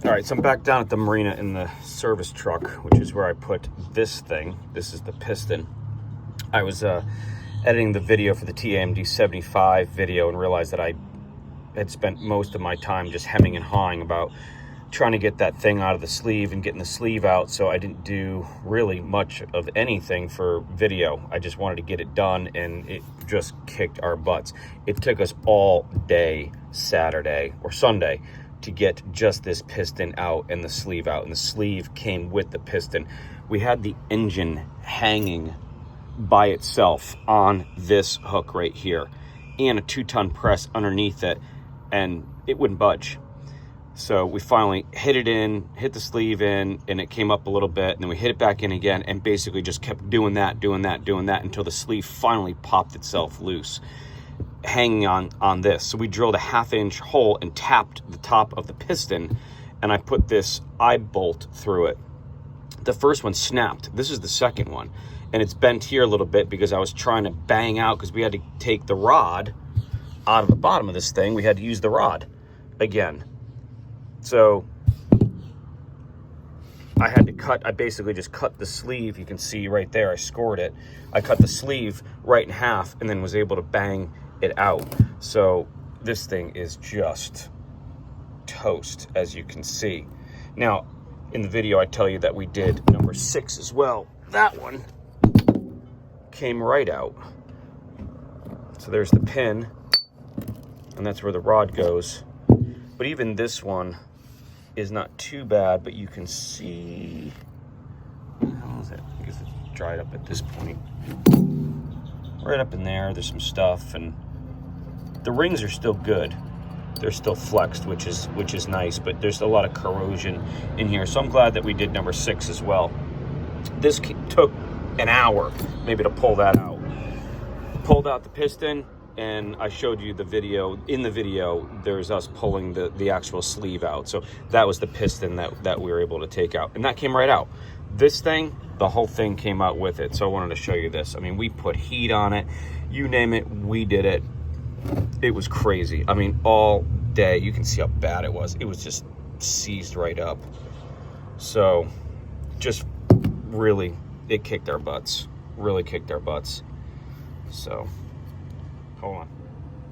All right, so I'm back down at the marina in the service truck, which is where I put this thing. This is the piston. I was editing the video for the TAMD75 video and realized that I had spent most of my time just hemming and hawing about trying to get that thing out of the sleeve and getting the sleeve out, so I didn't do really much of anything for video. I just wanted to get it done, and it just kicked our butts. It took us all day Saturday or Sunday to get just this piston out and the sleeve out, and the sleeve came with the piston. We had the engine hanging by itself on this hook right here and a 2-ton press underneath it, and it wouldn't budge. So we finally hit the sleeve in, and it came up a little bit, and then we hit it back in again, and basically just kept doing that until the sleeve finally popped itself loose, hanging on this. So we drilled a 1/2-inch hole and tapped the top of the piston, and I put this eye bolt through it. The first one snapped. This is the second one, and it's bent here a little bit because I was trying to bang out, because we had to take the rod out of the bottom of this thing. We had to use the rod again. So I basically just cut the sleeve. You can see right there, I scored it. I cut the sleeve right in half and then was able to bang it out. So this thing is just toast, as you can see. Now, in the video, I tell you that we did number 6 as well. That one came right out. So there's the pin, and that's where the rod goes. But even this one is not too bad, but you can see, how is it? I guess it's dried up at this point. Right up in there's some stuff, and the rings are still good. They're still flexed, which is nice, but there's a lot of corrosion in here. So I'm glad that we did number 6 as well. This took an hour maybe to pull that out. Pulled out the piston, and I showed you the video. In the video, there's us pulling the actual sleeve out. So that was the piston that we were able to take out, and that came right out. This thing, the whole thing came out with it. So I wanted to show you this. I mean, we put heat on it, you name it, we did it. It was crazy. I mean, all day. You can see how bad it was. It was just seized right up. So just really, it kicked our butts. Really kicked our butts. So hold on.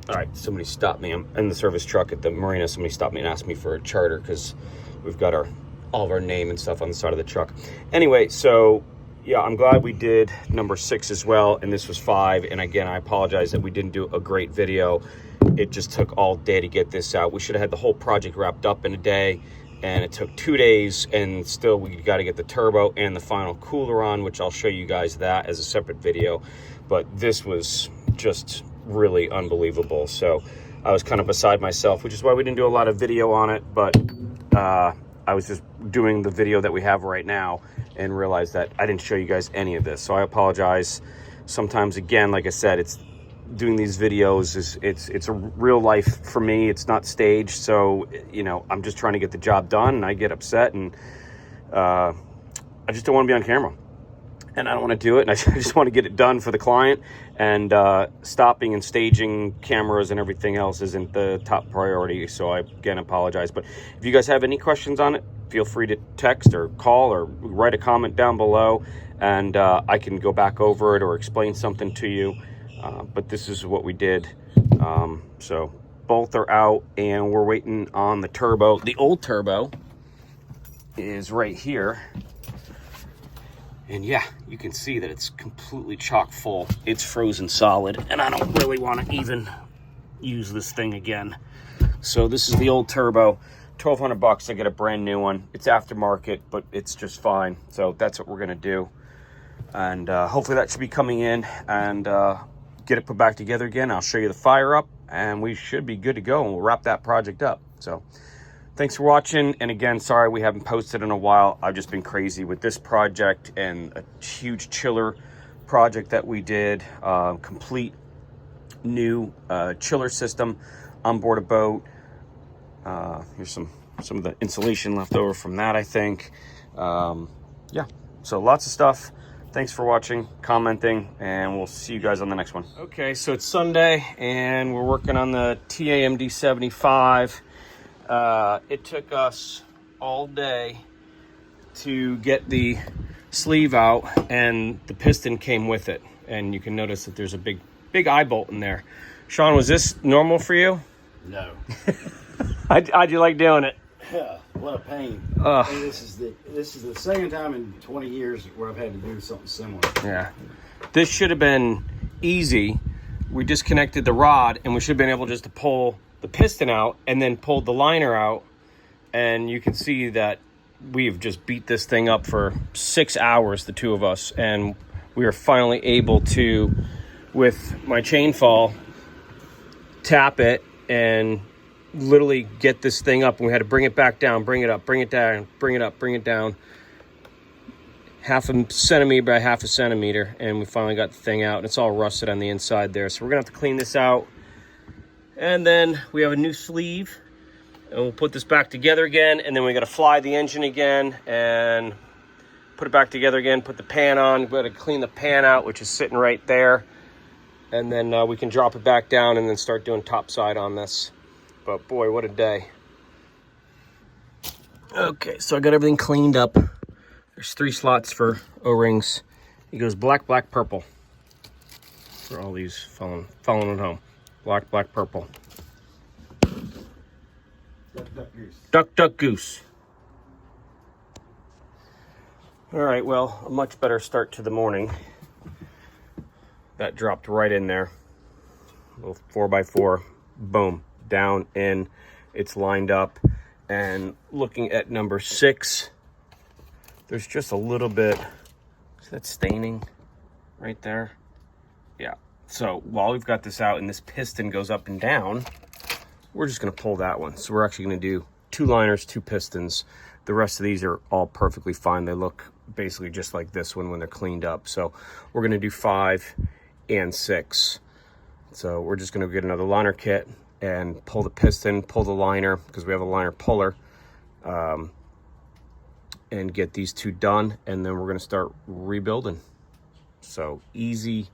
All right, somebody stopped me. I'm in the service truck at the marina. Somebody stopped me and asked me for a charter because we've got all of our name and stuff on the side of the truck. Anyway, so yeah, I'm glad we did number 6 as well, and this was 5. And again, I apologize that we didn't do a great video. It just took all day to get this out. We should have had the whole project wrapped up in a day, and it took 2 days, and still we got to get the turbo and the final cooler on, which I'll show you guys that as a separate video. But this was just really unbelievable. So I was kind of beside myself, which is why we didn't do a lot of video on it. But I was just doing the video that we have right now and realized that I didn't show you guys any of this. So I apologize. Sometimes, again, like I said, it's doing these videos it's a real life for me. It's not staged. So, you know, I'm just trying to get the job done, and I get upset, and I just don't want to be on camera. And I don't want to do it, and I just want to get it done for the client. And stopping and staging cameras and everything else isn't the top priority. So I, again, apologize. But if you guys have any questions on it, feel free to text or call or write a comment down below, and I can go back over it or explain something to you. But this is what we did. So both are out, and we're waiting on the turbo. The old turbo is right here. And yeah, you can see that it's completely chock full. It's frozen solid, and I don't really want to even use this thing again. So this is the old turbo, $1,200. I get a brand new one. It's aftermarket, but it's just fine. So that's what we're gonna do. And hopefully that should be coming in, and get it put back together again. I'll show you the fire up, and we should be good to go, and we'll wrap that project up. So thanks for watching, and again, sorry we haven't posted in a while. I've just been crazy with this project and a huge chiller project that we did. Complete new chiller system on board a boat. Here's some of the insulation left over from that, I think. Yeah, so lots of stuff. Thanks for watching, commenting, and we'll see you guys on the next one. Okay, so it's Sunday, and we're working on the TAMD75. It took us all day to get the sleeve out, and the piston came with it. And you can notice that there's a big eye bolt in there. Sean, was this normal for you? No. How'd you like doing it? Yeah, what a pain. And this is the second time in 20 years where I've had to do something similar. Yeah. This should have been easy. We disconnected the rod, and we should have been able just to pull the piston out and then pulled the liner out. And you can see that we've just beat this thing up for 6 hours, the two of us, and we are finally able to, with my chain fall, tap it and literally get this thing up. And we had to bring it back down, bring it up, bring it down, bring it up, bring it down, 1/2 centimeter by 1/2 centimeter, and we finally got the thing out. And it's all rusted on the inside there, so we're gonna have to clean this out. And then we have a new sleeve, and we'll put this back together again, and then we got to fly the engine again and put it back together again, put the pan on. We got to clean the pan out, which is sitting right there, and then we can drop it back down and then start doing topside on this. But boy, what a day. Okay, so I got everything cleaned up. There's 3 slots for O-rings. It goes black, black, purple for all these following at home. Black, black, purple. Duck, duck, goose. Duck, duck, goose. All right, well, a much better start to the morning. That dropped right in there. A little 4x4, boom, down in. It's lined up. And looking at number 6, there's just a little bit, is that staining right there? Yeah. So while we've got this out and this piston goes up and down, we're just gonna pull that one. So we're actually gonna do 2 liners, 2 pistons. The rest of these are all perfectly fine. They look basically just like this one when they're cleaned up. So we're gonna do 5 and 6. So we're just gonna get another liner kit and pull the piston, pull the liner, because we have a liner puller, and get these 2 done. And then we're gonna start rebuilding. So easy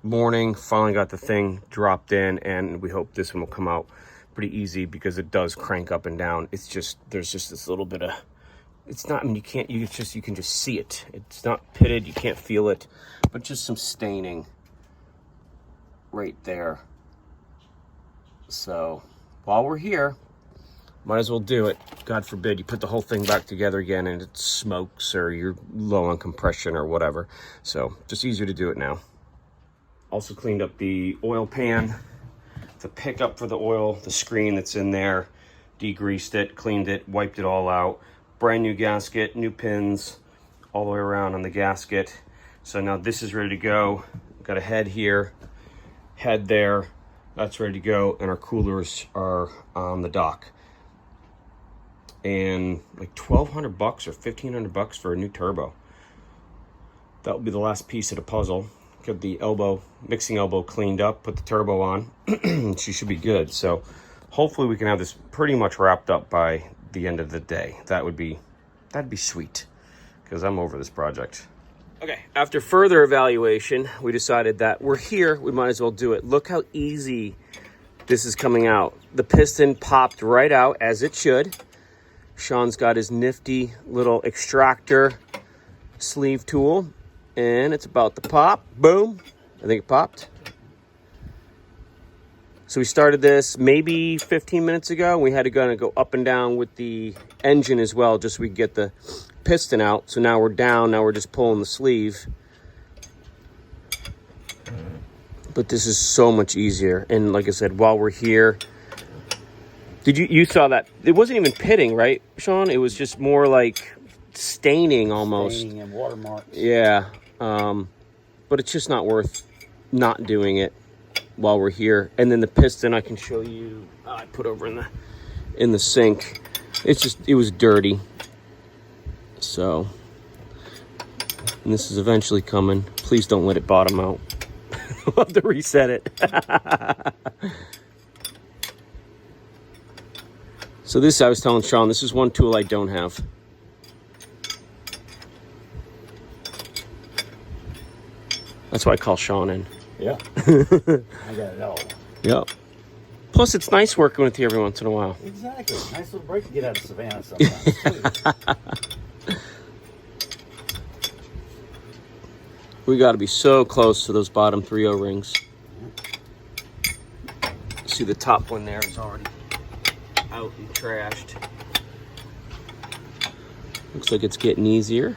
morning, finally got the thing dropped in, and we hope this one will come out pretty easy because it does crank up and down. It's just, there's just this little bit of, it's not, I mean, you can just see it. It's not pitted, you can't feel it, but just some staining right there. So while we're here, might as well do it. God forbid you put the whole thing back together again and it smokes or you're low on compression or whatever. So just easier to do it now. Also cleaned up the oil pan, the pickup for the oil, the screen that's in there, degreased it, cleaned it, wiped it all out. Brand new gasket, new pins all the way around on the gasket. So now this is ready to go. Got a head here, head there, that's ready to go, and our coolers are on the dock. And like $1,200 or $1,500 for a new turbo. That will be the last piece of the puzzle. Get the elbow, mixing elbow cleaned up, put the turbo on. She should be good. So hopefully we can have this pretty much wrapped up by the end of the day. That'd be sweet, because I'm over this project. Okay, after further evaluation, we decided that we're here, we might as well do it. Look how easy this is coming out. The piston popped right out, as it should. Sean's got his nifty little extractor sleeve tool, and it's about to pop. Boom. I think it popped. So we started this maybe 15 minutes ago. We had to go up and down with the engine as well, just so we could get the piston out. So now we're down. Now we're just pulling the sleeve. But this is so much easier. And like I said, while we're here, you saw that it wasn't even pitting, right, Sean? It was just more like staining almost. Staining and watermarks. Yeah. But it's just not worth not doing it while we're here. And then the piston, I can show you. I put over in the sink. It was dirty. So, and this is eventually coming. Please don't let it bottom out. We'll have to reset it. So this, I was telling Sean, this is one tool I don't have. That's why I call Sean in. Yeah. I got it all. Yep. Plus, it's nice working with you every once in a while. Exactly. Nice little break to get out of Savannah sometimes. We got to be so close to those bottom 3 O-rings. See, the top one there is already out and trashed. Looks like it's getting easier.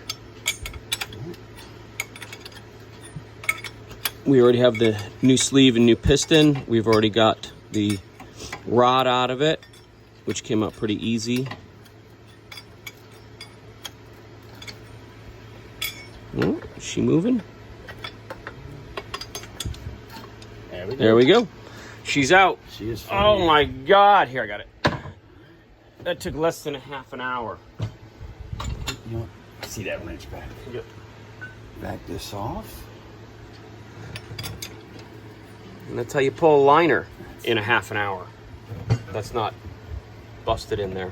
We already have the new sleeve and new piston. We've already got the rod out of it, which came out pretty easy. Oh, is she moving? There we go. She's out. She is funny. Oh my God. Here, I got it. That took less than a half an hour. You know, see that wrench back? Yep. Back this off. And that's how you pull a liner in a half an hour. That's not busted in there.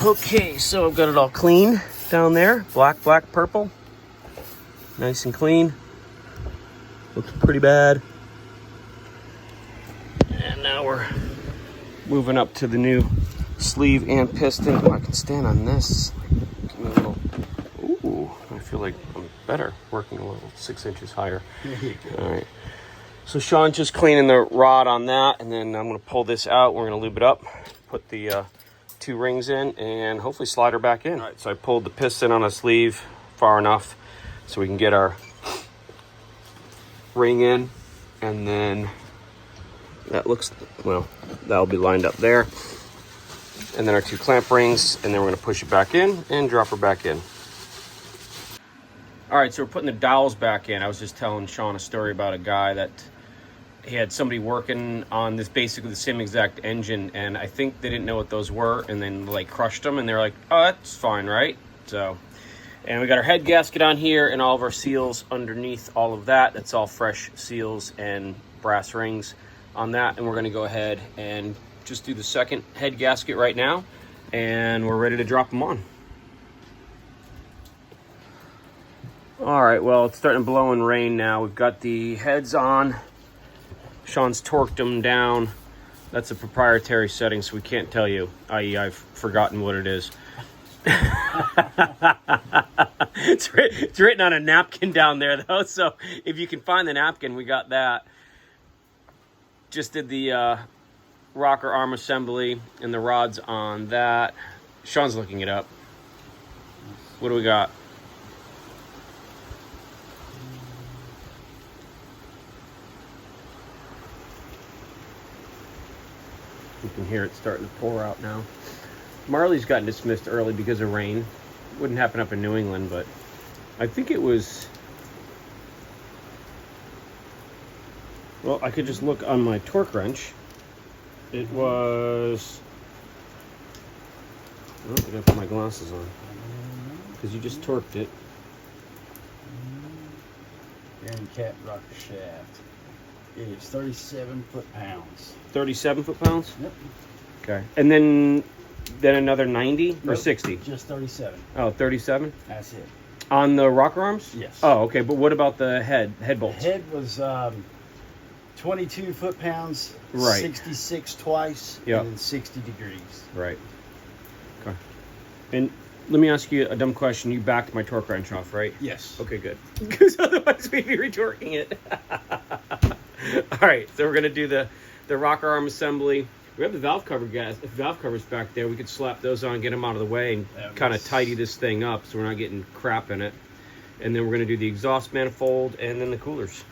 Okay, so I've got it all clean down there. Black, black, purple. Nice and clean. Looks pretty bad. And now we're moving up to the new sleeve and piston. Oh, I can stand on this. Give me a little. Ooh, I feel like I'm better working a little 6 inches higher. All right. So Sean's just cleaning the rod on that, and then I'm going to pull this out. We're going to lube it up, put the 2 rings in, and hopefully slide her back in. All right, so I pulled the piston on a sleeve far enough so we can get our ring in, and then that looks, well, that'll be lined up there. And then our 2 clamp rings, and then we're going to push it back in and drop her back in. All right, so we're putting the dowels back in. I was just telling Sean a story about a guy that he had somebody working on this, basically the same exact engine, and I think they didn't know what those were, and then like crushed them, and they're like, oh, that's fine, right? So, and we got our head gasket on here and all of our seals underneath all of that. That's all fresh seals and brass rings on that, and we're going to go ahead and just do the second head gasket right now, and we're ready to drop them on. All right, well, it's starting to blow and rain now. We've got the heads on. Sean's torqued them down. That's a proprietary setting, so we can't tell you, i.e. I've forgotten what it is. It's written on a napkin down there, though, so if you can find the napkin, we got that. Just did the rocker arm assembly and the rods on that. Sean's looking it up. What do we got? You can hear it starting to pour out now. Marley's gotten dismissed early because of rain. Wouldn't happen up in New England, but I think it was... Well, I could just look on my torque wrench. It was... Oh, I gotta put my glasses on. Because you just torqued it. Bearing cap rocker shaft. It is 37 foot-pounds. 37 foot-pounds? Yep. Okay. And then another 90 or Nope, 60? Just 37. Oh, 37? That's it. On the rocker arms? Yes. Oh, okay. But what about the head bolts? The head was 22 foot-pounds, Right. 66 twice, Yep. and then 60 degrees. Right. Okay. And let me ask you a dumb question. You backed my torque wrench off, right? Yes. Okay, good. Because otherwise we'd be retorquing it. All right, so we're gonna do the rocker arm assembly. We have the valve covers back there. We could slap those on, get them out of the way, and kind of tidy this thing up so we're not getting crap in it. And then we're gonna do the exhaust manifold and then the coolers.